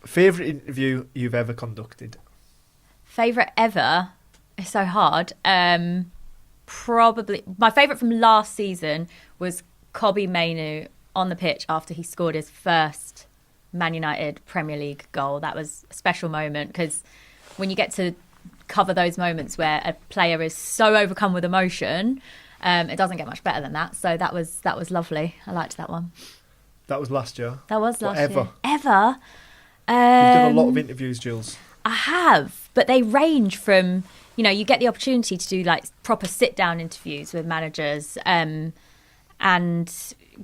Favourite interview you've ever conducted? Favourite ever? It's so hard. Probably my favourite from last season was Kobbie Mainoo on the pitch after he scored his first Man United Premier League goal. That was a special moment because when you get to cover those moments where a player is so overcome with emotion, it doesn't get much better than that. So that was lovely. I liked that one. That was last year. That was last year. You've Ever? done a lot of interviews, Jules. I have, but they range from, you get the opportunity to do like proper sit-down interviews with managers and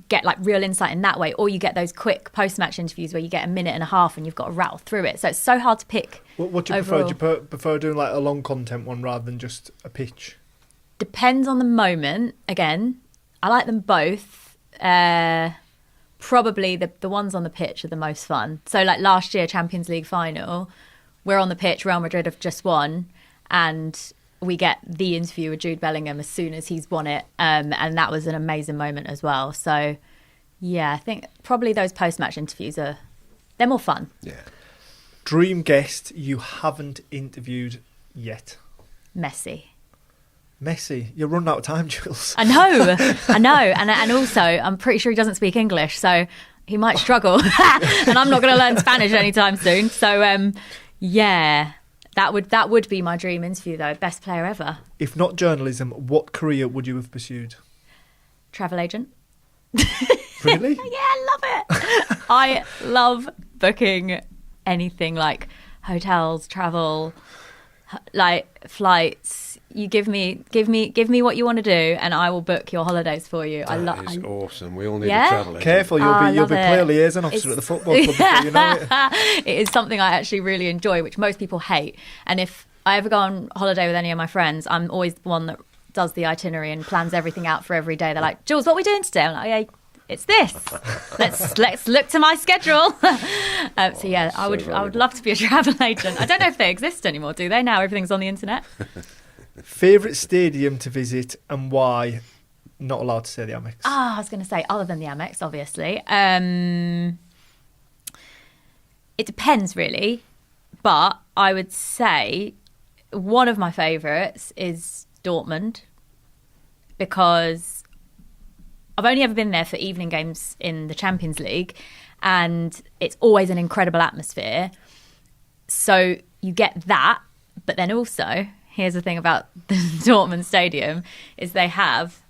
get like real insight in that way, or you get those quick post-match interviews where you get a minute and a half and you've got to rattle through it. So it's so hard to pick. What do you prefer? Do you prefer doing like a long content one rather than just a pitch? Depends on the moment. Again, I like them both. Probably the ones on the pitch are the most fun. So like last year, Champions League final, we're on the pitch, Real Madrid have just won, and we get the interview with Jude Bellingham as soon as he's won it. And that was an amazing moment as well. So, yeah, I think probably those post-match interviews they're more fun. Yeah. Dream guest you haven't interviewed yet? Messi. You're running out of time, Jules. I know. And also, I'm pretty sure he doesn't speak English, so he might struggle. And I'm not going to learn Spanish anytime soon. So, yeah. That would be my dream interview, though. Best player ever. If not journalism, what career would you have pursued? Travel agent. Really? Yeah, I love it. I love booking anything like hotels, travel, like flights. You give me what you want to do, and I will book your holidays for you. That is awesome. We all need a travel agent. Careful, you'll be player liaison officer at the football club before you know it. It is something I actually really enjoy, which most people hate. And if I ever go on holiday with any of my friends, I'm always the one that does the itinerary and plans everything out for every day. They're like, Jules, what are we doing today? I'm like, yeah, it's this. Let's look to my schedule. So yeah, I would love to be a travel agent. I don't know if they exist anymore, do they? Now everything's on the internet. Favourite stadium to visit and why? Not allowed to say the Amex. I was going to say other than the Amex, obviously. It depends really, but I would say one of my favourites is Dortmund because I've only ever been there for evening games in the Champions League, and it's always an incredible atmosphere. So you get that, but then also, here's the thing about the Dortmund Stadium, is they have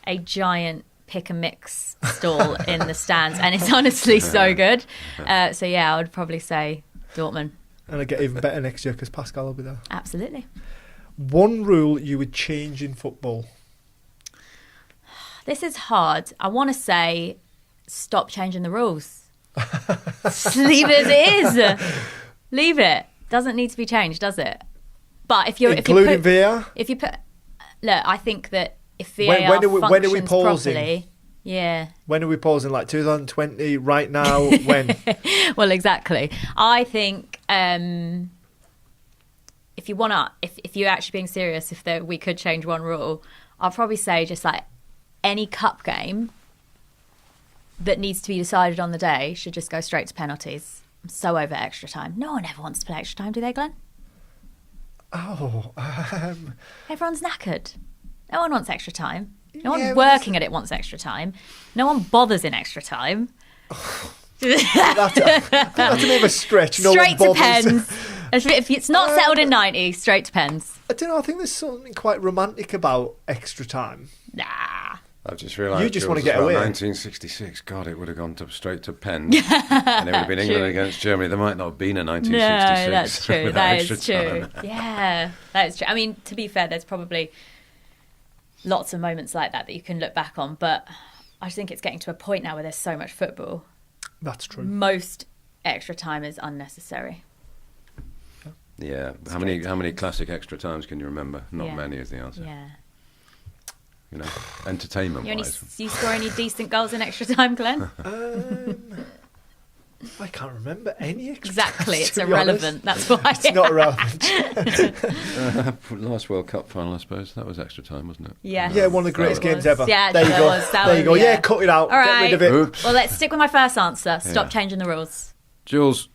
a giant pick and mix stall in the stands, and it's honestly so good. So yeah, I would probably say Dortmund. And I get even better next year because Pascal will be there. Absolutely. One rule you would change in football? This is hard. I want to say stop changing the rules. Leave it as it is. Leave it. Doesn't need to be changed, does it? But including VAR? Look, I think that if VAR when are we pausing? Properly, yeah. When are we pausing? Like 2020, right now? When? Well, exactly. I think if you're actually being serious, we could change one rule, I'll probably say just like any cup game that needs to be decided on the day should just go straight to penalties. I'm so over extra time. No one ever wants to play extra time, do they, Glenn? Everyone's knackered. No one wants extra time. No one working at it wants extra time. No one bothers in extra time. That's a bit of a stretch. Straight to pens. If it's not settled in 90, straight to pens. I don't know. I think there's something quite romantic about extra time. Nah. I've just realised you just want to get away. 1966, God, it would have gone straight to pens, and it would have been England against Germany. There might not have been a 1966. No, that's true. That is true. Time. Yeah, that is true. I mean, to be fair, there's probably lots of moments like that you can look back on, but I think it's getting to a point now where there's so much football. That's true. Most extra time is unnecessary. Yeah. How many classic extra times can you remember? Not many is the answer. Yeah. You know, entertainment-wise. You score any decent goals in extra time, Glenn? I can't remember any extra Exactly, times, it's irrelevant. That's why. It's not relevant. Last World Cup final, I suppose. That was extra time, wasn't it? Yeah, one of the greatest games ever. Yeah, there you go. There you go. Yeah, cut it out. All right. Get rid of it. Oops. Well, let's stick with my first answer. Stop changing the rules. Jules,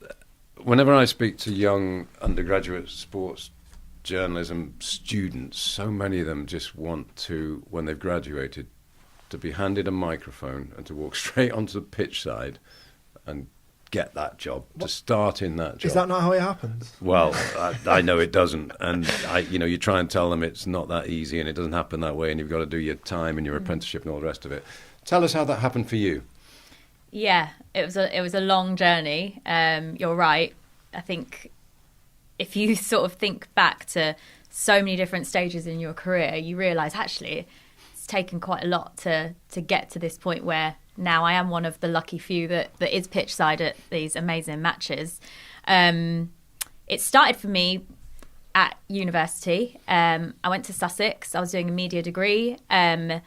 whenever I speak to young undergraduate sports journalism students, so many of them just want to, when they've graduated, to be handed a microphone and to walk straight onto the pitch side and get that job, to start in that job. Is that not how it happens? Well, I know it doesn't, and you try and tell them it's not that easy and it doesn't happen that way, and you've got to do your time and your apprenticeship and all the rest of it. Tell us how that happened for you. Yeah, it was a long journey. You're right. I think if you sort of think back to so many different stages in your career, you realise actually it's taken quite a lot to get to this point where now I am one of the lucky few that is pitch side at these amazing matches. It started for me at university. I went to Sussex. I was doing a media degree. I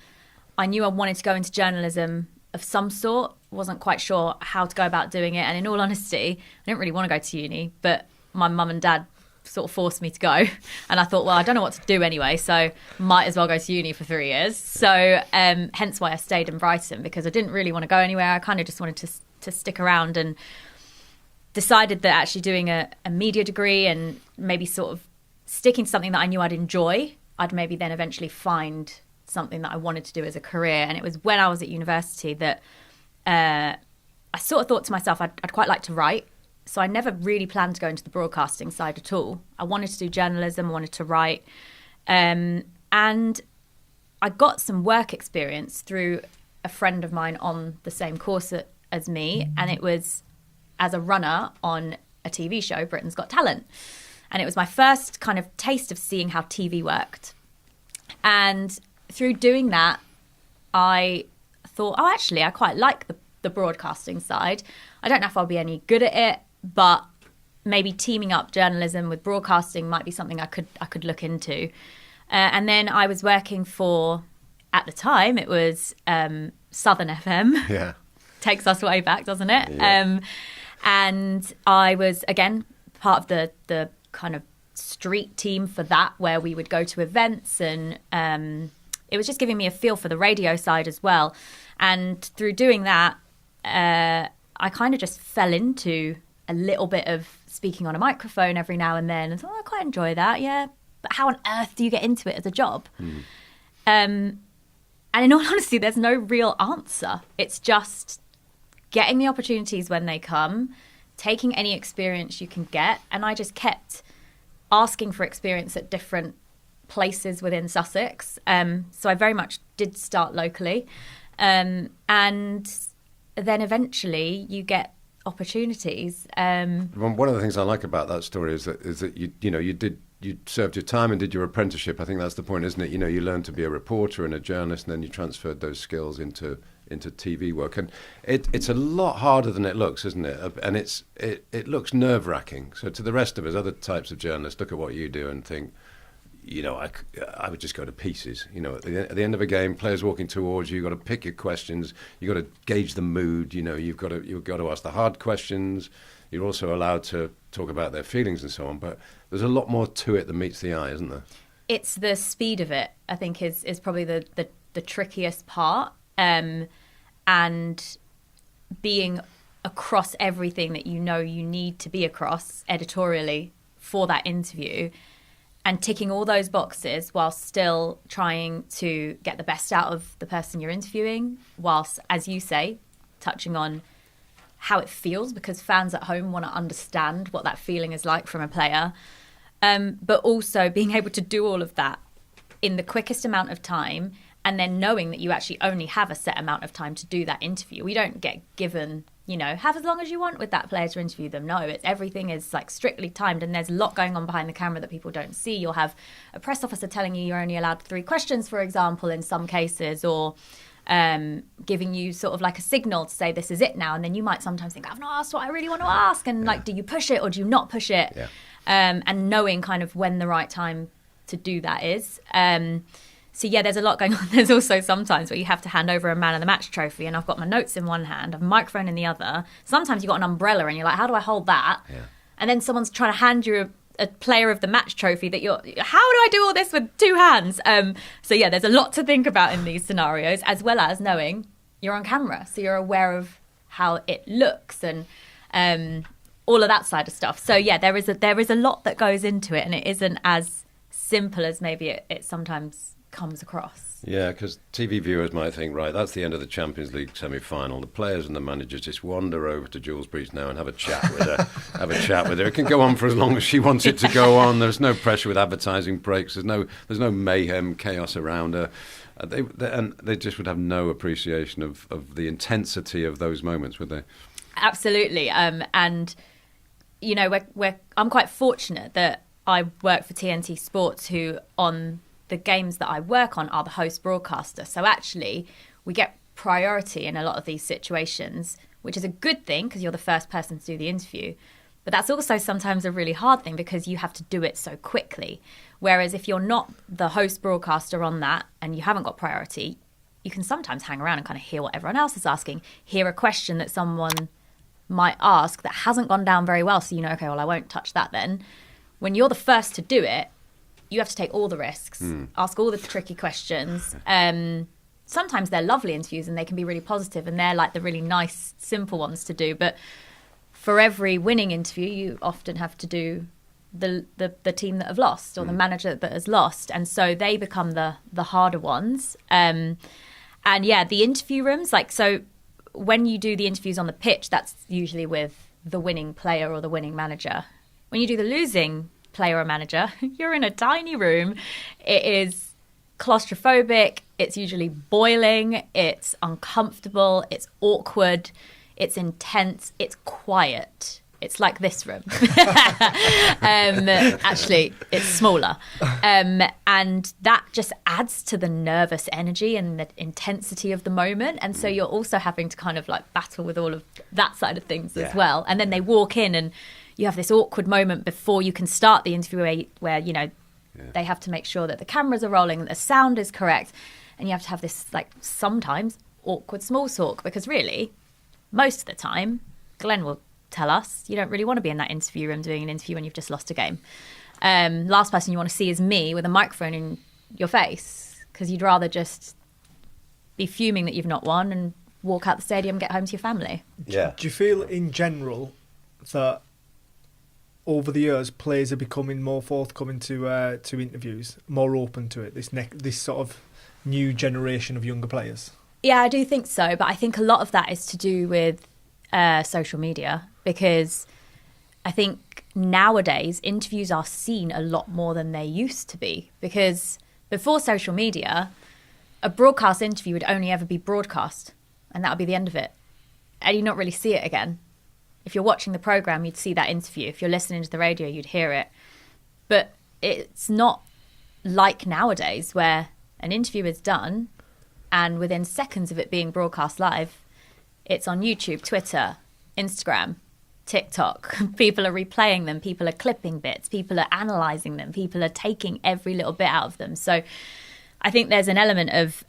knew I wanted to go into journalism of some sort. Wasn't quite sure how to go about doing it. And in all honesty, I didn't really want to go to uni, but my mum and dad sort of forced me to go. And I thought, well, I don't know what to do anyway, so might as well go to uni for 3 years. So hence why I stayed in Brighton, because I didn't really want to go anywhere. I kind of just wanted to stick around, and decided that actually doing a media degree and maybe sort of sticking to something that I knew I'd enjoy, I'd maybe then eventually find something that I wanted to do as a career. And it was when I was at university that I sort of thought to myself, I'd quite like to write. So I never really planned to go into the broadcasting side at all. I wanted to do journalism, I wanted to write. And I got some work experience through a friend of mine on the same course as me. And it was as a runner on a TV show, Britain's Got Talent. And it was my first kind of taste of seeing how TV worked. And through doing that, I thought, oh, actually, I quite like the broadcasting side. I don't know if I'll be any good at it, but maybe teaming up journalism with broadcasting might be something I could look into. And then I was working for, at the time, it was Southern FM. Yeah. Takes us way back, doesn't it? Yeah. And I was, again, part of the kind of street team for that, where we would go to events, and it was just giving me a feel for the radio side as well. And through doing that, I kind of just fell into a little bit of speaking on a microphone every now and then. And thought, I quite enjoy that, yeah. But how on earth do you get into it as a job? And in all honesty, there's no real answer. It's just getting the opportunities when they come, taking any experience you can get. And I just kept asking for experience at different places within Sussex. So I very much did start locally. And then eventually you get opportunities. One of the things I like about that story is that you served your time and did your apprenticeship. I think that's the point, isn't it? You know, you learned to be a reporter and a journalist, and then you transferred those skills into TV work. And it's a lot harder than it looks, isn't it? And it looks nerve-wracking. So to the rest of us, other types of journalists, look at what you do and think, you know, I would just go to pieces. You know, at the end of a game, players walking towards you, you've got to pick your questions, you've got to gauge the mood, you know, you've got to ask the hard questions. You're also allowed to talk about their feelings and so on. But there's a lot more to it than meets the eye, isn't there? It's the speed of it, I think, is probably the trickiest part. And being across everything that you know you need to be across editorially for that interview, and ticking all those boxes while still trying to get the best out of the person you're interviewing, whilst, as you say, touching on how it feels, because fans at home want to understand what that feeling is like from a player. But also being able to do all of that in the quickest amount of time, and then knowing that you actually only have a set amount of time to do that interview. We don't get given, you know, have as long as you want with that player to interview them. No, everything is like strictly timed, and there's a lot going on behind the camera that people don't see. You'll have a press officer telling you you're only allowed 3 questions, for example, in some cases, or giving you sort of like a signal to say this is it now. And then you might sometimes think, I've not asked what I really want to ask. And like, do you push it or do you not push it? Yeah. And knowing kind of when the right time to do that is. So yeah, there's a lot going on. There's also sometimes where you have to hand over a man of the match trophy, and I've got my notes in one hand, a microphone in the other. Sometimes you've got an umbrella and you're like, how do I hold that? Yeah. And then someone's trying to hand you a player of the match trophy that how do I do all this with 2 hands? So yeah, there's a lot to think about in these scenarios, as well as knowing you're on camera. So you're aware of how it looks, and all of that side of stuff. So yeah, there is a lot that goes into it, and it isn't as simple as maybe it sometimes comes across. Yeah, because TV viewers might think, right, that's the end of the Champions League semi-final. The players and the managers just wander over to Jules Breach now and have a chat with her. It can go on for as long as she wants it to go on. There's no pressure with advertising breaks. There's no mayhem, chaos around her. They just would have no appreciation of the intensity of those moments, would they? Absolutely. And you know, I'm quite fortunate that I work for TNT Sports, who on the games that I work on are the host broadcaster. So actually, we get priority in a lot of these situations, which is a good thing because you're the first person to do the interview. But that's also sometimes a really hard thing because you have to do it so quickly. Whereas if you're not the host broadcaster on that and you haven't got priority, you can sometimes hang around and kind of hear what everyone else is asking, hear a question that someone might ask that hasn't gone down very well. So you know, okay, well, I won't touch that then. When you're the first to do it, you have to take all the risks, ask all the tricky questions. Sometimes they're lovely interviews and they can be really positive and they're like the really nice, simple ones to do. But for every winning interview, you often have to do the team that have lost or the manager that has lost. And so they become the harder ones. And yeah, the interview rooms, like, so when you do the interviews on the pitch, that's usually with the winning player or the winning manager. When you do the losing player or manager, you're in a tiny room. It is claustrophobic. It's usually boiling. It's uncomfortable. It's awkward. It's intense. It's quiet. It's like this room. Actually, it's smaller. And that just adds to the nervous energy and the intensity of the moment. And so you're also having to kind of like battle with all of that side of things as well. And then they walk in and you have this awkward moment before you can start the interview where you know, they have to make sure that the cameras are rolling, that the sound is correct. And you have to have this, like, sometimes awkward small talk because really, most of the time, Glenn will tell us, you don't really want to be in that interview room doing an interview when you've just lost a game. Last person you want to see is me with a microphone in your face because you'd rather just be fuming that you've not won and walk out the stadium and get home to your family. Yeah. Do you feel in general that over the years players are becoming more forthcoming to interviews, more open to it, this sort of new generation of younger players? Yeah, I do think so, but I think a lot of that is to do with social media, because I think nowadays interviews are seen a lot more than they used to be, because before social media, a broadcast interview would only ever be broadcast and that would be the end of it. And you'd not really see it again. If you're watching the programme, you'd see that interview. If you're listening to the radio, you'd hear it. But it's not like nowadays where an interview is done and within seconds of it being broadcast live, it's on YouTube, Twitter, Instagram, TikTok. People are replaying them. People are clipping bits. People are analysing them. People are taking every little bit out of them. So I think there's an element of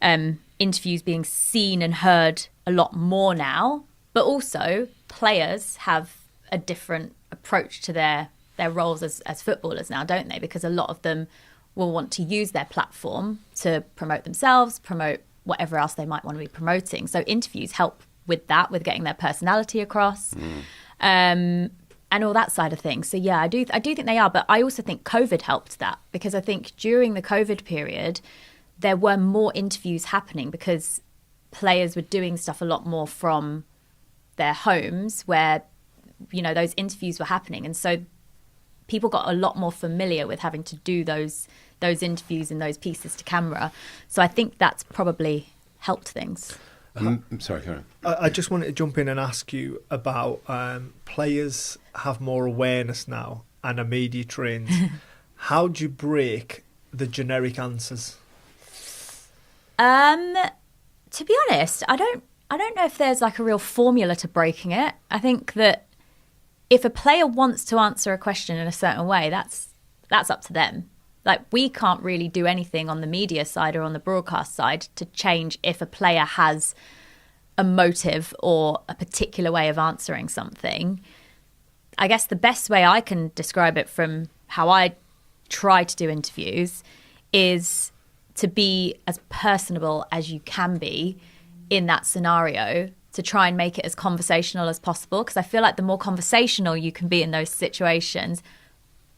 interviews being seen and heard a lot more now, but also players have a different approach to their roles as footballers now, don't they? Because a lot of them will want to use their platform to promote themselves, promote whatever else they might want to be promoting. So interviews help with that, with getting their personality across, and all that side of things. So yeah, I do think they are, but I also think COVID helped that, because I think during the COVID period, there were more interviews happening because players were doing stuff a lot more from their homes where, you know, those interviews were happening. And so people got a lot more familiar with having to do those interviews and those pieces to camera. So I think that's probably helped things. Sorry, Karen. I just wanted to jump in and ask you about players have more awareness now and are media trained. How do you break the generic answers? To be honest, I don't know if there's like a real formula to breaking it. I think that if a player wants to answer a question in a certain way, that's up to them. Like, we can't really do anything on the media side or on the broadcast side to change if a player has a motive or a particular way of answering something. I guess the best way I can describe it from how I try to do interviews is to be as personable as you can be in that scenario, to try and make it as conversational as possible, because I feel like the more conversational you can be in those situations,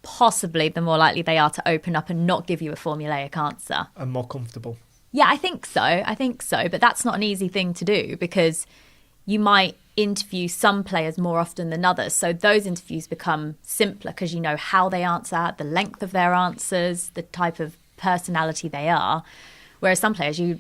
possibly the more likely they are to open up and not give you a formulaic answer. And more comfortable. Yeah, I think so. But that's not an easy thing to do, because you might interview some players more often than others. So those interviews become simpler because you know how they answer, the length of their answers, the type of personality they are. Whereas some players, you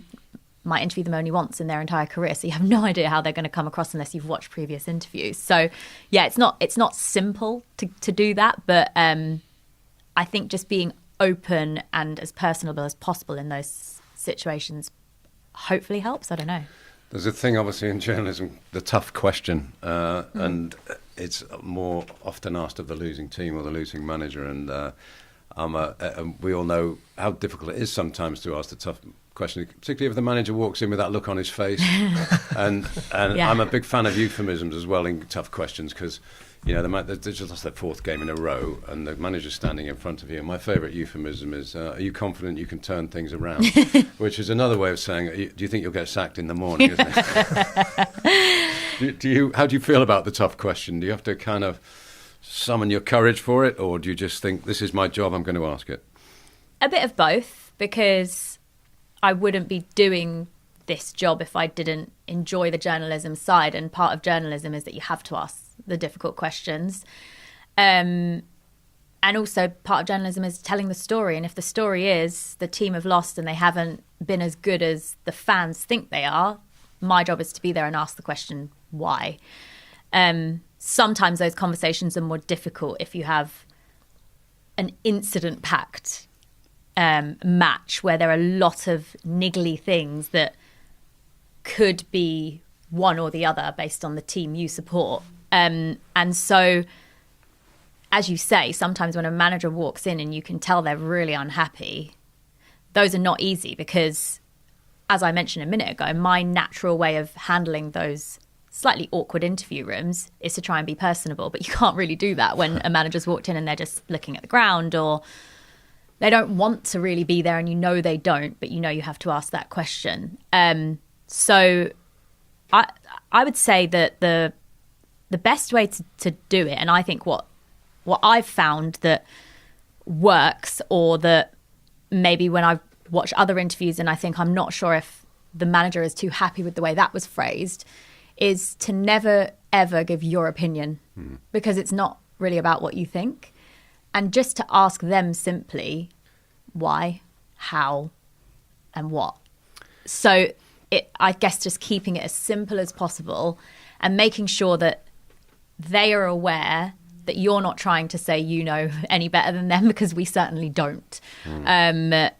might interview them only once in their entire career, so you have no idea how they're going to come across unless you've watched previous interviews. So yeah, it's not simple to do that, but I think just being open and as personable as possible in those situations hopefully helps. I don't know. There's a thing, obviously, in journalism, the tough question, and it's more often asked of the losing team or the losing manager. And we all know how difficult it is sometimes to ask the tough question, particularly if the manager walks in with that look on his face. and Yeah. I'm a big fan of euphemisms as well in tough questions, because they just lost their fourth game in a row and the manager's standing in front of you. And my favourite euphemism is, are you confident you can turn things around? Which is another way of saying, do you think you'll get sacked in the morning, isn't it? How do you feel about the tough question? Do you have to kind of summon your courage for it, or do you just think, this is my job, I'm going to ask it? A bit of both, because I wouldn't be doing this job if I didn't enjoy the journalism side, and part of journalism is that you have to ask the difficult questions, and also part of journalism is telling the story. And if the story is the team have lost and they haven't been as good as the fans think they are, my job is to be there and ask the question why. Sometimes those conversations are more difficult if you have an incident packed match where there are a lot of niggly things that could be one or the other based on the team you support. And so, as you say, sometimes when a manager walks in and you can tell they're really unhappy, those are not easy, because, as I mentioned a minute ago, my natural way of handling those slightly awkward interview rooms is to try and be personable. But you can't really do that when a manager's walked in and they're just looking at the ground, or they don't want to really be there and you know they don't, but you know you have to ask that question. So I would say that the best way to do it, and I think what I've found that works, or that maybe when I've watched other interviews and I think I'm not sure if the manager is too happy with the way that was phrased, is to never, ever give your opinion, because it's not really about what you think. And just to ask them simply why, how, and what. So I guess just keeping it as simple as possible and making sure that they are aware that you're not trying to say you know any better than them, because we certainly don't. They're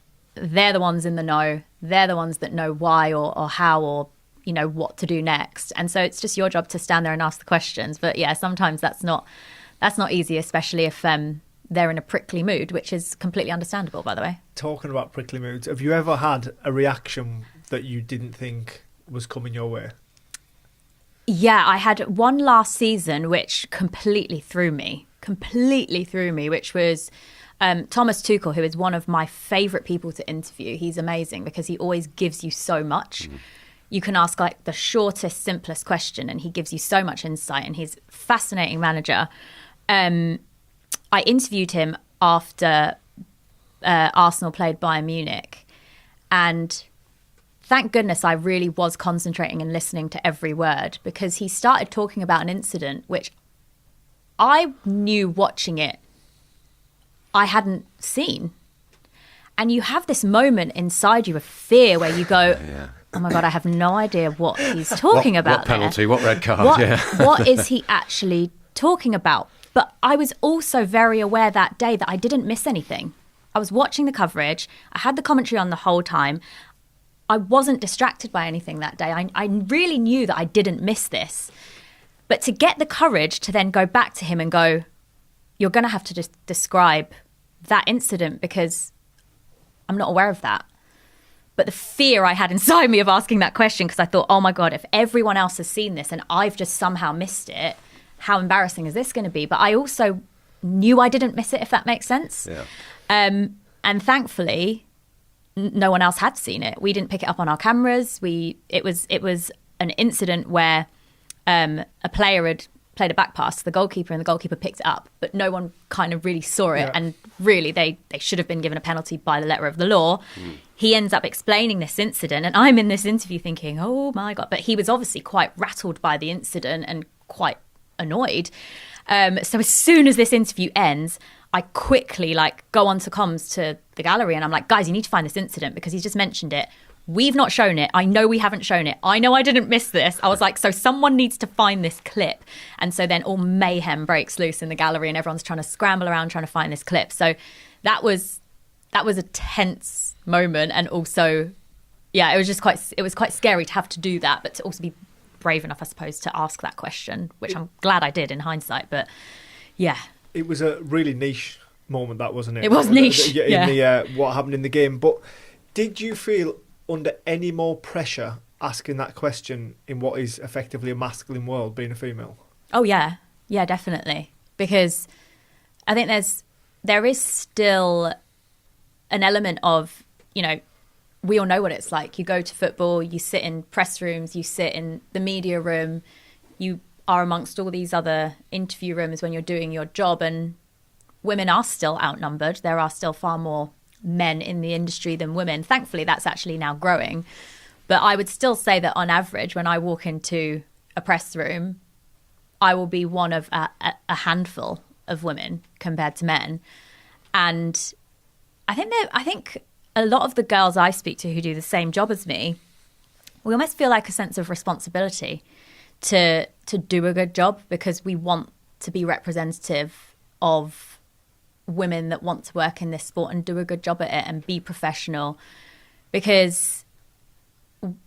the ones in the know. They're the ones that know why or how, or what to do next. And so it's just your job to stand there and ask the questions. But yeah, sometimes that's not easy, especially if they're in a prickly mood, which is completely understandable, by the way. Talking about prickly moods, have you ever had a reaction that you didn't think was coming your way? Yeah, I had one last season which completely threw me, which was Thomas Tuchel, who is one of my favourite people to interview. He's amazing because he always gives you so much. You can ask like the shortest, simplest question and he gives you so much insight, and he's a fascinating manager. I interviewed him after Arsenal played Bayern Munich, and thank goodness I really was concentrating and listening to every word, because he started talking about an incident which I knew watching it I hadn't seen. And you have this moment inside you of fear where you go, oh my God, I have no idea what he's talking about. What penalty, what red card, what is he actually talking about? But I was also very aware that day that I didn't miss anything. I was watching the coverage. I had the commentary on the whole time. I wasn't distracted by anything that day. I really knew that I didn't miss this. But to get the courage to then go back to him and go, you're going to have to just describe that incident because I'm not aware of that. But the fear I had inside me of asking that question, because I thought, oh my God, if everyone else has seen this and I've just somehow missed it, how embarrassing is this going to be? But I also knew I didn't miss it, if that makes sense. Yeah. And thankfully, no one else had seen it. We didn't pick it up on our cameras. It was an incident where a player had played a back pass to the goalkeeper and the goalkeeper picked it up, but no one kind of really saw it. Yeah. And really, they should have been given a penalty by the letter of the law. He ends up explaining this incident, and I'm in this interview thinking, oh my God. But he was obviously quite rattled by the incident and quite annoyed. So as soon as this interview ends, I quickly go onto comms to the gallery and I'm like, guys, you need to find this incident because he's just mentioned it. We've not shown it. I know we haven't shown it. I know I didn't miss this. I was like, so someone needs to find this clip. And so then all mayhem breaks loose in the gallery and everyone's trying to scramble around trying to find this clip. So that was a tense moment. And also, yeah, it was quite scary to have to do that, but to also be brave enough, I suppose, to ask that question, which I'm glad I did in hindsight. But yeah. It was a really niche moment, that, wasn't it? It was niche, in the what happened in the game. But did you feel under any more pressure asking that question in what is effectively a masculine world, being a female? Oh yeah, definitely. Because I think there is still an element of, we all know what it's like. You go to football, you sit in press rooms, you sit in the media room, you are amongst all these other interview rooms when you're doing your job, and women are still outnumbered. There are still far more men in the industry than women. Thankfully, that's actually now growing. But I would still say that on average, when I walk into a press room, I will be one of a handful of women compared to men. And I think a lot of the girls I speak to who do the same job as me, we almost feel like a sense of responsibility to do a good job because we want to be representative of women that want to work in this sport and do a good job at it and be professional, because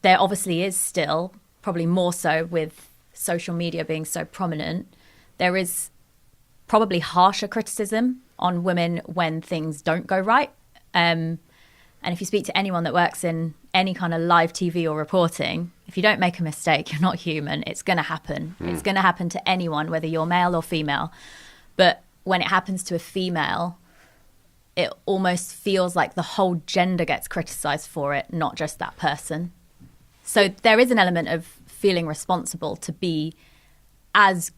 there obviously is still, probably more so with social media being so prominent, there is probably harsher criticism on women when things don't go right. And if you speak to anyone that works in any kind of live TV or reporting, if you don't make a mistake, you're not human. It's going to happen. It's going to happen to anyone, whether you're male or female. But when it happens to a female, it almost feels like the whole gender gets criticised for it, not just that person. So there is an element of feeling responsible to be as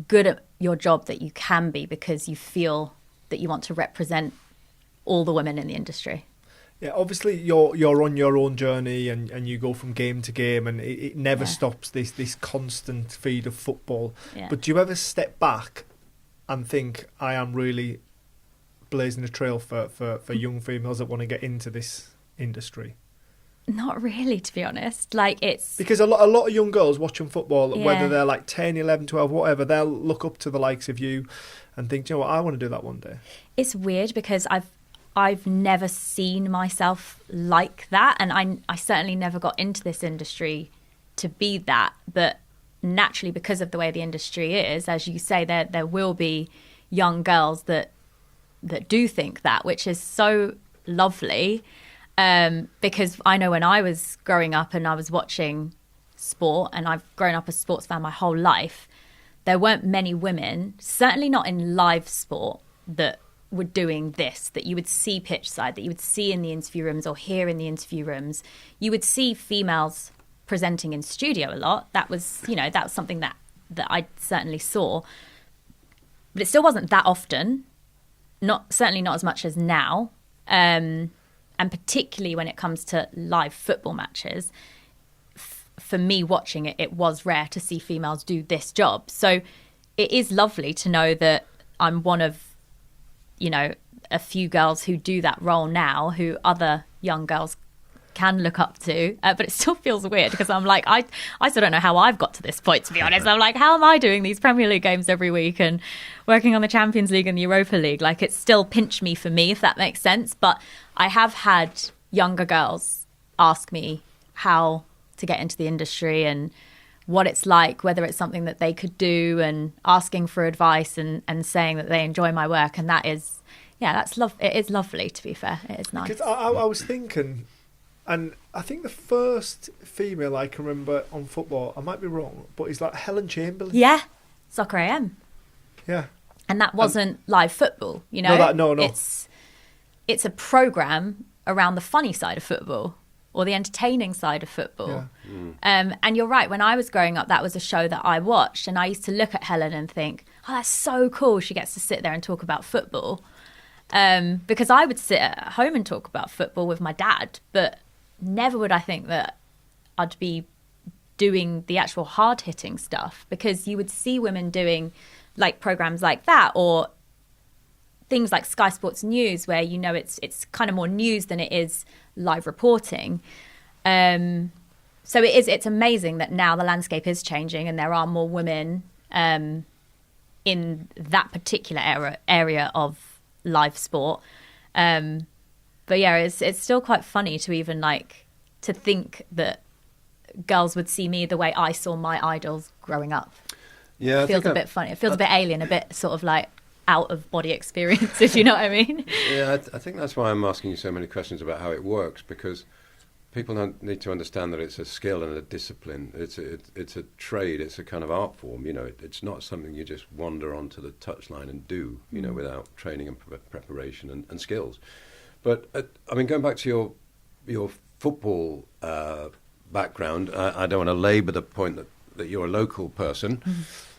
good at your job that you can be, because you feel that you want to represent all the women in the industry. Yeah, obviously you're on your own journey and you go from game to game, and it never stops, this constant feed of football. Yeah. But do you ever step back and think, I am really blazing a trail for young females that want to get into this industry? Not really, to be honest. It's because a lot of young girls watching football, whether they're like 10, 11, 12, whatever, they'll look up to the likes of you and think, you know what, I want to do that one day. It's weird because I've never seen myself like that, and I certainly never got into this industry to be that. But naturally, because of the way the industry is, as you say, there will be young girls that do think that, which is so lovely. Because I know when I was growing up and I was watching sport, and I've grown up a sports fan my whole life, there weren't many women, certainly not in live sport, that were doing this, that you would see pitch side, that you would see in the interview rooms or hear in the interview rooms. You would see females presenting in studio a lot. That was something that I certainly saw. But it still wasn't that often, certainly not as much as now. And particularly when it comes to live football matches, for me watching it, it was rare to see females do this job. So it is lovely to know that I'm one of, a few girls who do that role now, who other young girls can look up to. But it still feels weird because I'm like, I still don't know how I've got to this point, to be honest. I'm like, how am I doing these Premier League games every week and working on the Champions League and the Europa League? It's still pinch me for me, if that makes sense. But I have had younger girls ask me how to get into the industry and what it's like, whether it's something that they could do, and asking for advice and saying that they enjoy my work. And that is, it is lovely, to be fair. It is nice. Because I was thinking, and I think the first female I can remember on football, I might be wrong, but it's like Helen Chamberlain. Yeah, Soccer AM. Yeah. And that wasn't live football, No. It's a programme around the funny side of football. or the entertaining side of football. And you're right, when I was growing up, that was a show that I watched, and I used to look at Helen and think, oh, that's so cool, she gets to sit there and talk about football. Because I would sit at home and talk about football with my dad, but never would I think that I'd be doing the actual hard-hitting stuff, because you would see women doing like programs like that, or things like Sky Sports News, where it's kind of more news than it is live reporting. So it's amazing that now the landscape is changing and there are more women in that particular area of live sport. But yeah, it's still quite funny to even to think that girls would see me the way I saw my idols growing up. Yeah, it feels a bit funny. It feels a bit alien, a bit sort of like out of body experience, if you know what I mean. Yeah, I think that's why I'm asking you so many questions about how it works, because people need to understand that it's a skill and a discipline. It's a trade. It's a kind of art form. It's not something you just wander onto the touchline and do, without training and preparation and skills. But I mean, going back to your football background, I don't want to labour the point that you're a local person,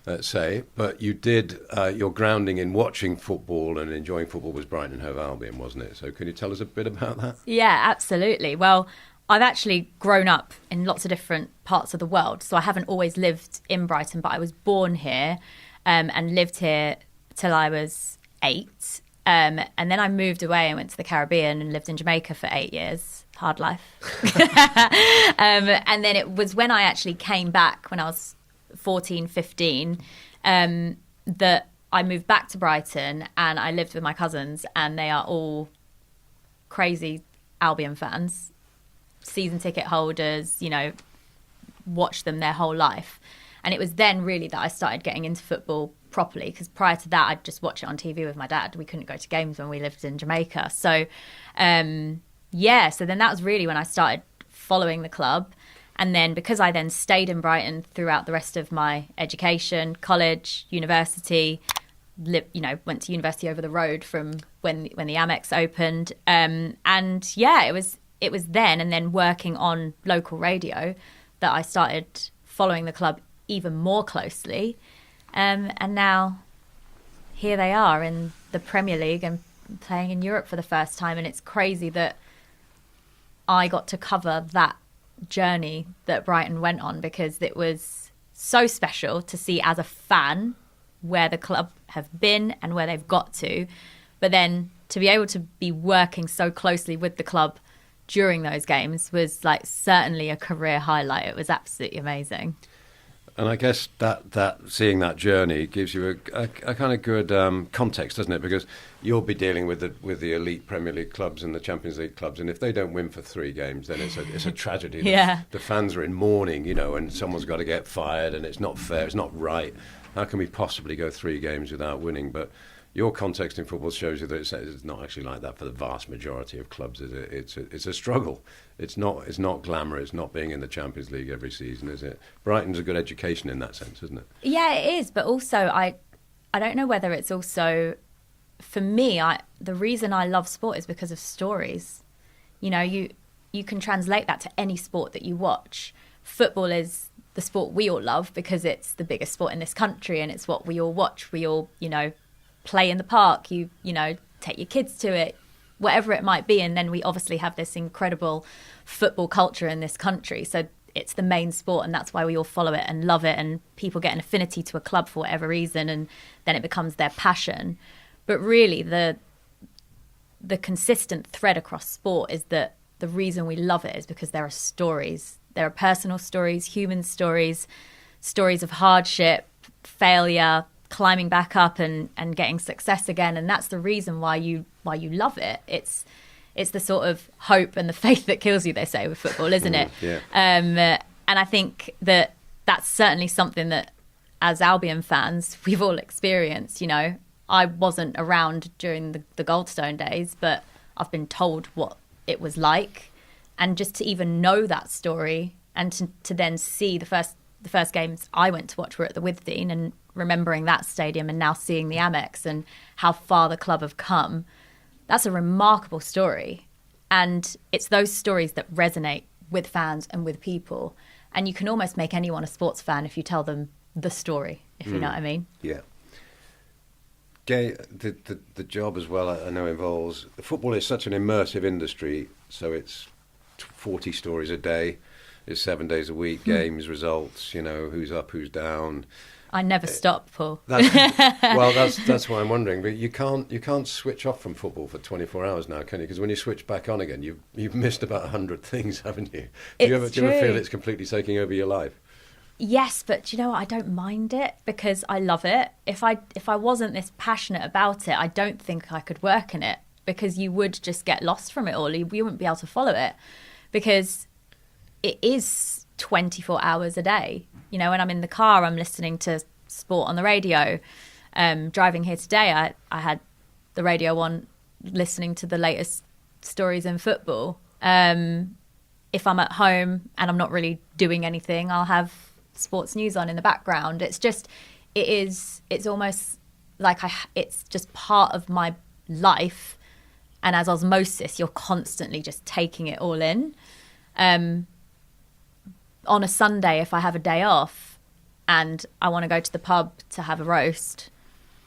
let's say, but you did your grounding in watching football and enjoying football was Brighton and Hove Albion, wasn't it? So can you tell us a bit about that? Yeah, absolutely. Well, I've actually grown up in lots of different parts of the world, so I haven't always lived in Brighton, but I was born here and lived here till I was 8. And then I moved away and went to the Caribbean and lived in Jamaica for 8 years. Hard life. And then it was when I actually came back when I was 14, 15, that I moved back to Brighton and I lived with my cousins, and they are all crazy Albion fans, season ticket holders, watched them their whole life. And it was then really that I started getting into football properly, because prior to that I'd just watch it on TV with my dad. We couldn't go to games when we lived in Jamaica. So so then that was really when I started following the club. And then because I then stayed in Brighton throughout the rest of my education, college, university, went to university over the road from when the Amex opened. It was then, and then working on local radio, that I started following the club even more closely. And now here they are in the Premier League and playing in Europe for the first time. And it's crazy that I got to cover that journey that Brighton went on, because it was so special to see as a fan where the club have been and where they've got to. But then to be able to be working so closely with the club during those games was certainly a career highlight. It was absolutely amazing. And I guess that seeing that journey gives you a kind of good context, doesn't it? Because you'll be dealing with the elite Premier League clubs and the Champions League clubs, and if they don't win for 3 games, then it's a tragedy. Yeah. The fans are in mourning, and someone's got to get fired, and it's not fair, it's not right. How can we possibly go 3 games without winning? But your context in football shows you that it's not actually like that for the vast majority of clubs, is it? It's a struggle. It's not glamour. It's not being in the Champions League every season, is it? Brighton's a good education in that sense, isn't it? Yeah, it is. But also, I don't know whether it's also, for me, the reason I love sport is because of stories. You can translate that to any sport that you watch. Football is the sport we all love because it's the biggest sport in this country, and it's what we all watch. We all, play in the park, you take your kids to it, whatever it might be. And then we obviously have this incredible football culture in this country. So it's the main sport, and that's why we all follow it and love it. And people get an affinity to a club for whatever reason, and then it becomes their passion. But really, the consistent thread across sport is that the reason we love it is because there are stories. There are personal stories, human stories, stories of hardship, failure, climbing back up and getting success again. And that's the reason why you love it. It's the sort of hope and the faith that kills you, they say, with football, isn't it? Yeah. And I think that's certainly something that as Albion fans we've all experienced. I wasn't around during the Goldstone days, but I've been told what it was like, and just to even know that story, and to then see the first games I went to watch were at the Withdean, and remembering that stadium, and now seeing the Amex and how far the club have come. That's a remarkable story. And it's those stories that resonate with fans and with people. And you can almost make anyone a sports fan if you tell them the story, if you know what I mean. Yeah. Gay, the job as well, I know, involves... Football is such an immersive industry, so it's 40 stories a day. It's 7 days a week, games, results, who's up, who's down. I never stop, Paul. That's why I'm wondering. But you can't switch off from football for 24 hours now, can you? Because when you switch back on again, you've missed about 100 things, haven't you? Do you ever feel it's completely taking over your life? Yes, but do you know what? I don't mind it because I love it. If I wasn't this passionate about it, I don't think I could work in it, because you would just get lost from it all. You wouldn't be able to follow it, because it is 24 hours a day. When I'm in the car, I'm listening to sport on the radio. Driving here today, I had the radio on, listening to the latest stories in football. If I'm at home and I'm not really doing anything, I'll have sports news on in the background. It's almost like it's just part of my life, and as osmosis, you're constantly just taking it all in. On a Sunday, if I have a day off and I want to go to the pub to have a roast,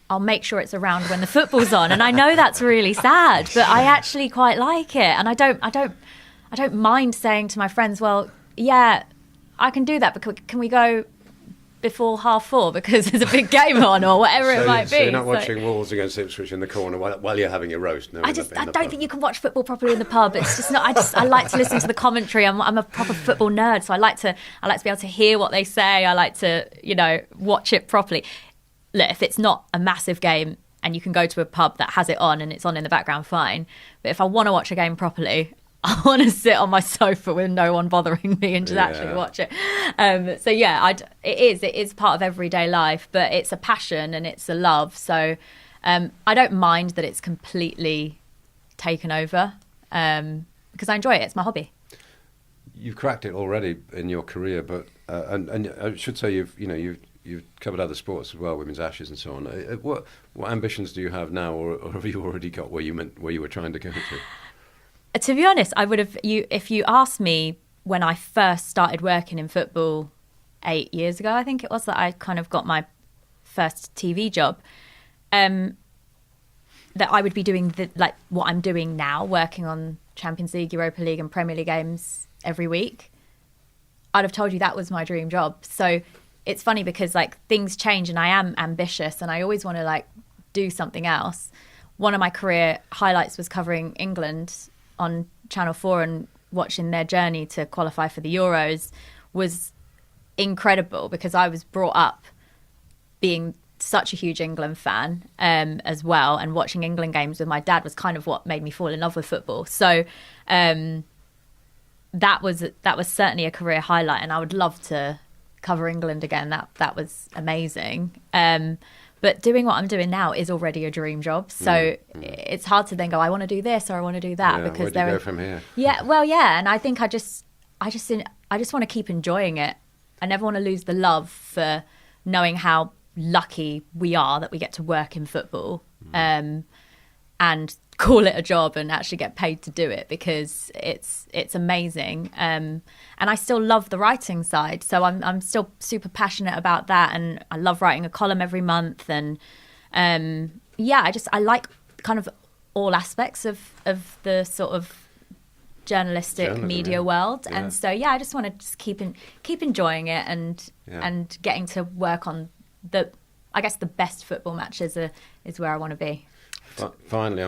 I'll make sure it's around when the football's on. And I know that's really sad, but I actually quite like it. And I don't mind saying to my friends, well, yeah, I can do that, but can we go before 4:30 because there's a big game on, or whatever it might be. So you're not watching Wolves against Ipswich in the corner while you're having your roast? No, I don't think you can watch football properly in the pub. It's just not. I like to listen to the commentary. I'm a proper football nerd, so I like to be able to hear what they say. I like to watch it properly. Look, if it's not a massive game and you can go to a pub that has it on and it's on in the background, fine. But if I want to watch a game properly, I want to sit on my sofa with no one bothering me and just actually watch it. So yeah, it is part of everyday life, but it's a passion and it's a love. So I don't mind that it's completely taken over, because I enjoy it. It's my hobby. You've cracked it already in your career, but and I should say you've covered other sports as well, women's ashes and so on. What ambitions do you have now, or have you already got where you were trying to go to? To be honest, I would have if you asked me when I first started working in football 8 years ago, I think it was, that I kind of got my first TV job, that I would be doing what I'm doing now, working on Champions League, Europa League and Premier League games every week. I'd have told you that was my dream job. So it's funny because things change, and I am ambitious and I always want to do something else. One of my career highlights was covering England on Channel 4 and watching their journey to qualify for the Euros was incredible, because I was brought up being such a huge England fan as well, and watching England games with my dad was kind of what made me fall in love with football. So that was certainly a career highlight, and I would love to cover England again. That was amazing. But doing what I'm doing now is already a dream job. So it's hard to then go, I want to do this or I want to do that. Yeah, because where do you go from here? Yeah, well, yeah. And I think I just want to keep enjoying it. I never want to lose the love for knowing how lucky we are that we get to work in football, and call it a job and actually get paid to do it, because it's amazing. And I still love the writing side, so I'm still super passionate about that, and I love writing a column every month. And I like kind of all aspects of the sort of journalistic media world. And so I just want to just keep enjoying it and getting to work on the best football matches is where I want to be. Finally, I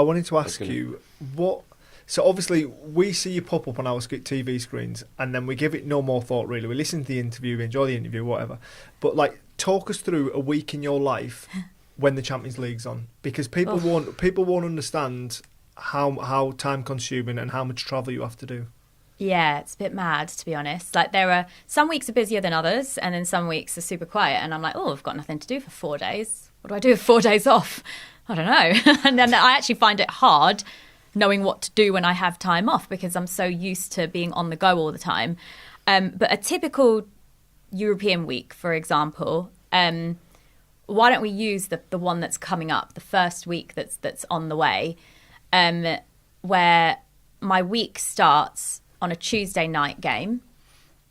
wanted to ask you what. So obviously, we see you pop up on our TV screens, and then we give it no more thought. Really, we listen to the interview, we enjoy the interview, whatever. But talk us through a week in your life when the Champions League's on, because people won't understand how time consuming and how much travel you have to do. Yeah, it's a bit mad, to be honest. There are some weeks are busier than others, and then some weeks are super quiet, and I'm like, I've got nothing to do for 4 days. What do I do with 4 days off? I don't know. And then I actually find it hard knowing what to do when I have time off, because I'm so used to being on the go all the time. But a typical European week, for example, why don't we use the one that's coming up, the first week that's on the way? where my week starts on a Tuesday night game,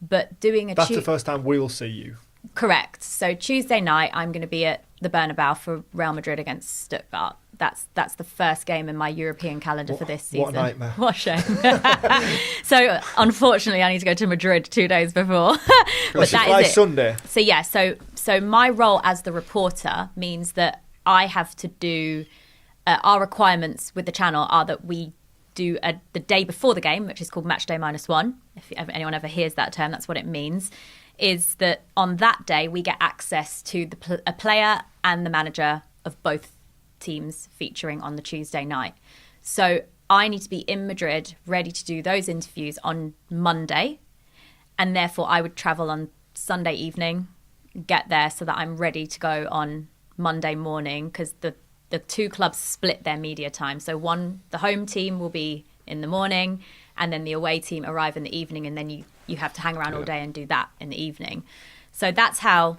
but doing a... That's the first time we'll see you. Correct. So Tuesday night, I'm going to be at the Bernabeu for Real Madrid against Stuttgart. That's the first game in my European calendar for this season. What a nightmare. What a shame. So unfortunately, I need to go to Madrid 2 days before. But that is it. Sunday. So yeah, so my role as the reporter means that I have to do... our requirements with the channel are that we do the day before the game, which is called Match Day -1. If anyone ever hears that term, that's what it means. Is that on that day we get access to a player and the manager of both teams featuring on the Tuesday night. So I need to be in Madrid ready to do those interviews on Monday, and therefore I would travel on Sunday evening, get there so that I'm ready to go on Monday morning, because the two clubs split their media time. So the home team will be in the morning, and then the away team arrive in the evening, and then you have to hang around all day and do that in the evening. So that's how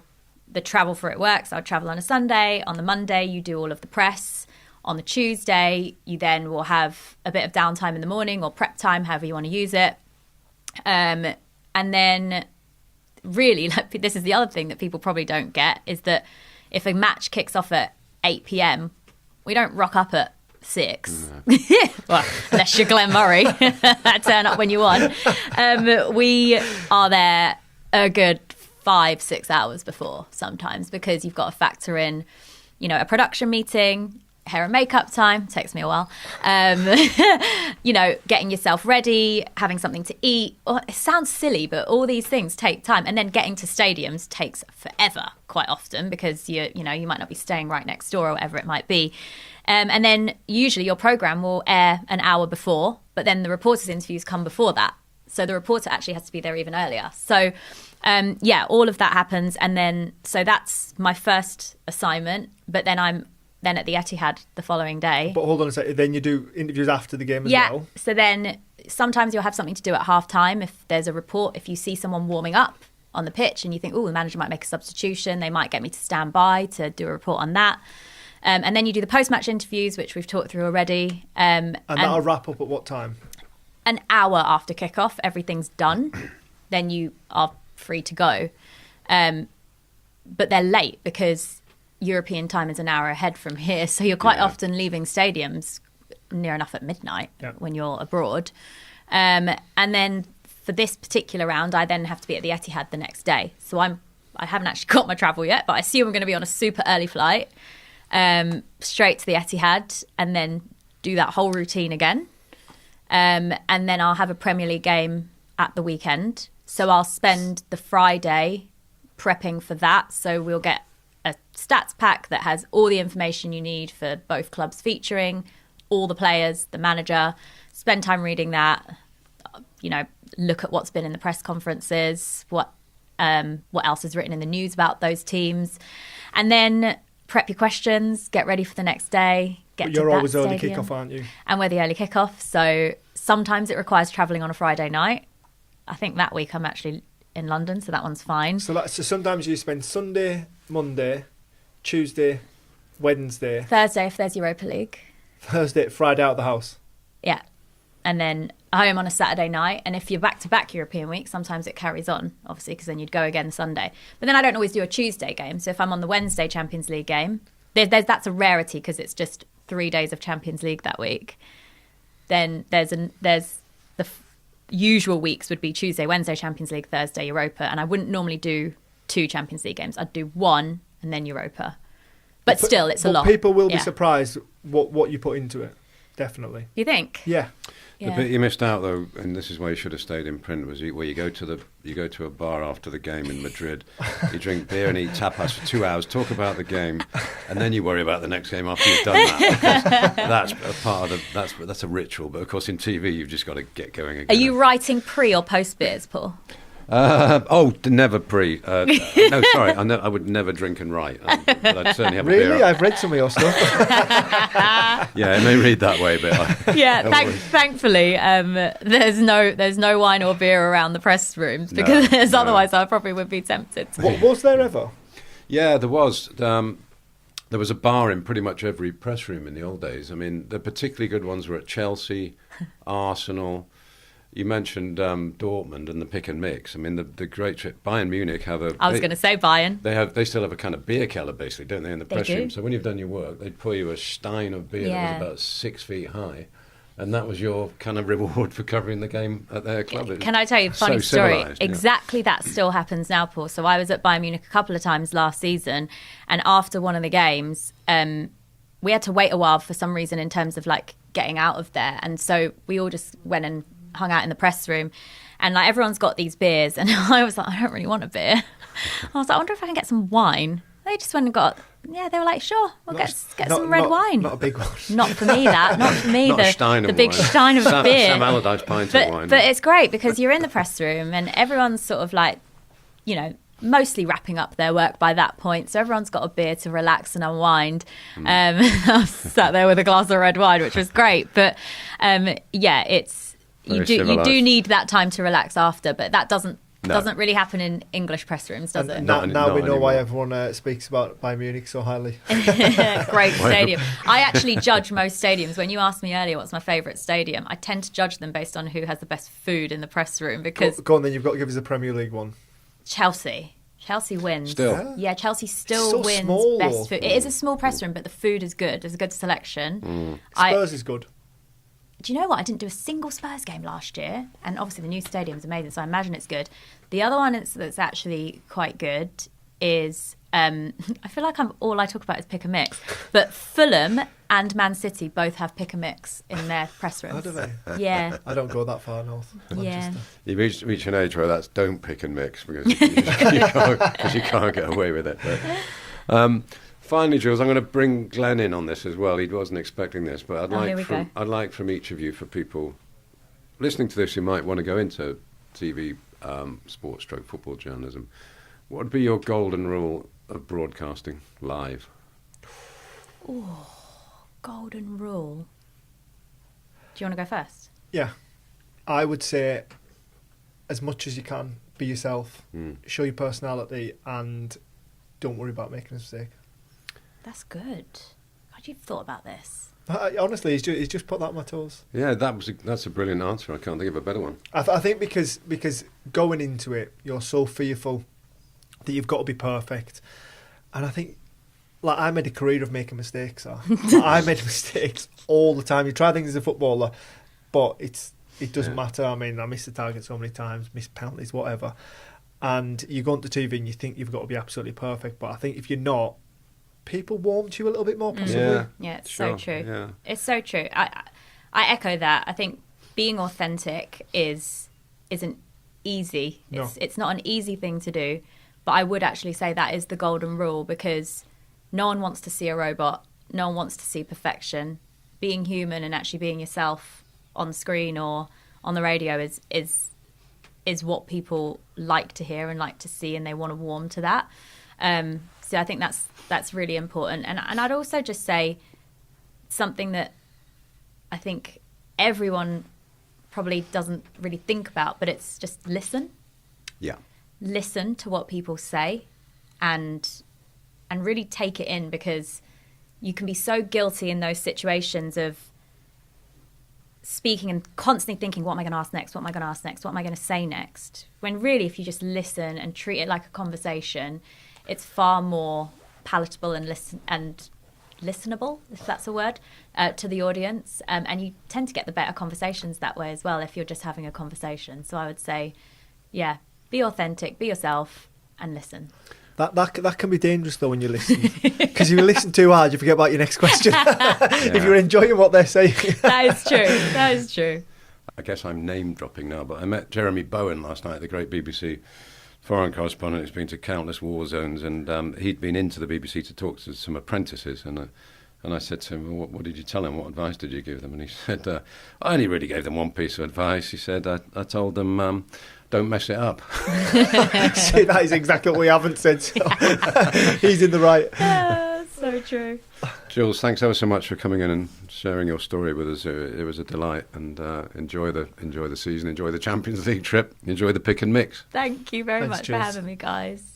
the travel for it works. I would travel on a Sunday. On the Monday, you do all of the press. On the Tuesday, you then will have a bit of downtime in the morning, or prep time, however you want to use it. And then really, this is the other thing that people probably don't get, is that if a match kicks off at 8 p.m, we don't rock up at 6. No. Well, unless you're Glenn Murray. Turn up when you want. We are there a good 5-6 hours before sometimes, because you've got to factor in, a production meeting, hair and makeup time, takes me a while, getting yourself ready, having something to eat. It sounds silly, but all these things take time. And then getting to stadiums takes forever quite often, because you might not be staying right next door or whatever it might be. And then usually your programme will air an hour before, but then the reporters' interviews come before that. So the reporter actually has to be there even earlier. So, all of that happens. And then, so that's my first assignment. But then I'm at the Etihad the following day. But hold on a second, then you do interviews after the game as well? Yeah, so then sometimes you'll have something to do at half-time. If there's a report, if you see someone warming up on the pitch and you think, the manager might make a substitution, they might get me to stand by to do a report on that. And then you do the post-match interviews, which we've talked through already. And that'll wrap up at what time? An hour after kickoff, everything's done. Then you are free to go. But they're late because European time is an hour ahead from here. So you're quite often leaving stadiums near enough at midnight when you're abroad. And then for this particular round, I then have to be at the Etihad the next day. So I haven't actually got my travel yet, but I assume I'm going to be on a super early flight. Straight to the Etihad, and then do that whole routine again. And then I'll have a Premier League game at the weekend. So I'll spend the Friday prepping for that. So we'll get a stats pack that has all the information you need for both clubs featuring, all the players, the manager, spend time reading that, look at what's been in the press conferences, what else is written in the news about those teams. And then prep your questions, get ready for the next day. You're always early kickoff, aren't you? And we're the early kickoff. So sometimes it requires travelling on a Friday night. I think that week I'm actually in London, so that one's fine. So sometimes you spend Sunday, Monday, Tuesday, Wednesday. Thursday if there's Europa League. Thursday, Friday out the house. Yeah. And then home on a Saturday night. And if you're back-to-back European week, sometimes it carries on, obviously, because then you'd go again Sunday. But then I don't always do a Tuesday game. So if I'm on the Wednesday Champions League game, that's a rarity because it's just 3 days of Champions League that week. Then there's the usual weeks would be Tuesday, Wednesday Champions League, Thursday Europa. And I wouldn't normally do 2 Champions League games. I'd do 1 and then Europa. But still, it's a lot. People will be surprised what you put into it. Definitely. You think? Yeah. The bit you missed out, though, and this is why you should have stayed in print, was where you go to a bar after the game in Madrid, you drink beer and eat tapas for 2 hours, talk about the game, and then you worry about the next game after you've done that. That's a part of that's a ritual. But of course, in TV, you've just got to get going again. Are you writing pre or post beers, Paul? Never pre. No, sorry, I would never drink and write. But I'd certainly have a beer. Really? I've read some of your stuff. Yeah, it may read that way, but thankfully, there's no wine or beer around the press rooms because otherwise I probably would be tempted. Was there ever? Yeah, there was. there was a bar in pretty much every press room in the old days. I mean, the particularly good ones were at Chelsea, Arsenal. You mentioned Dortmund and the pick and mix. I mean, the great trip. Bayern Munich have a... I was going to say Bayern. They still have a kind of beer cellar, basically, don't they, in the press do. room? So when you've done your work, they'd pour you a stein of beer that was about 6 feet high. And that was your kind of reward for covering the game at their club. Can I tell you a funny story? Exactly that still happens now, Paul. So I was at Bayern Munich a couple of times last season, and after one of the games, we had to wait a while for some reason in terms of like getting out of there. And so we all just went and hung out in the press room, and like everyone's got these beers, and I was like, I don't really want a beer. I was like, I wonder if I can get some wine. They just went and got... Yeah, they were like, sure, we'll get some red wine. Not a big one. Not for me, that. Not for me, Not a stein the of big wine. stein of beer. Sam Allardyce pint of wine. But it's great because you're in the press room and everyone's sort of like, you know, mostly wrapping up their work by that point. So everyone's got a beer to relax and unwind. I was sat there with a glass of red wine, which was great. But yeah, it's you do need that time to relax after, but that doesn't really happen in English press rooms, does it? Now we know anymore. why everyone speaks about Bayern Munich so highly. Great stadium. I actually judge most stadiums. When you asked me earlier what's my favourite stadium, I tend to judge them based on who has the best food in the press room because... Go on then, you've got to give us a Premier League one. Chelsea wins. Still? Yeah, Chelsea still So wins small, best food. It is a small press room, but the food is good. There's a good selection. Spurs is good. Do you know what? I didn't do a single Spurs game last year. And obviously the new stadium's amazing, so I imagine it's good. The other one that's actually quite good is... I feel like all I talk about is pick and mix. But Fulham and Man City both have pick and mix in their press rooms. Oh, do they? Yeah. I don't go that far north. Yeah. You reach an age where that's don't pick and mix because you can't get away with it. But, finally, Jules, I'm going to bring Glenn in on this as well. He wasn't expecting this, but I'd like from each of you, for people listening to this who might want to go into TV, sports, football journalism, what would be your golden rule of broadcasting live? Ooh, golden rule. Do you want to go first? Yeah. I would say, as much as you can, be yourself, show your personality, and don't worry about making a mistake. That's good. God, you've thought about this. Honestly, he's just put that on my toes. Yeah, that's a brilliant answer. I can't think of a better one. I think because going into it, you're so fearful that you've got to be perfect. And I think, like, I made a career of making mistakes. I made mistakes all the time. You try things as a footballer, but it doesn't matter. I mean, I missed the target so many times, missed penalties, whatever. And you go onto TV and you think you've got to be absolutely perfect. But I think if you're not, people warm to you a little bit more, possibly. Yeah, it's sure. so true. Yeah. It's so true. I echo that. I think being authentic isn't easy. No. It's not an easy thing to do. But I would actually say that is the golden rule because no one wants to see a robot. No one wants to see perfection. Being human and actually being yourself on screen or on the radio is what people like to hear and like to see, and they want to warm to that. So I think that's really important. And I'd also just say something that I think everyone probably doesn't really think about, but it's just listen. Yeah. Listen to what people say and really take it in, because you can be so guilty in those situations of speaking and constantly thinking, what am I going to ask next? What am I going to ask next? What am I going to say next? When really, if you just listen and treat it like a conversation, it's far more palatable and listenable, if that's a word, to the audience. And you tend to get the better conversations that way as well if you're just having a conversation. So I would say, yeah, be authentic, be yourself, and listen. That can be dangerous though when you listen, because if you listen too hard, you forget about your next question. If you're enjoying what they're saying. That is true. That is true. I guess I'm name dropping now, but I met Jeremy Bowen last night, the great BBC foreign correspondent who's been to countless war zones, and he'd been into the BBC to talk to some apprentices, and I said to him, well, what did you tell them? What advice did you give them? And he said, I only really gave them one piece of advice. He said, I told them, don't mess it up. See, that is exactly what we haven't said. So he's in the right. So true. Jules, thanks ever so much for coming in and sharing your story with us. It was a delight, and enjoy the season, enjoy the Champions League trip, enjoy the pick and mix. Thank you very Thanks, much Jules. for having me, guys.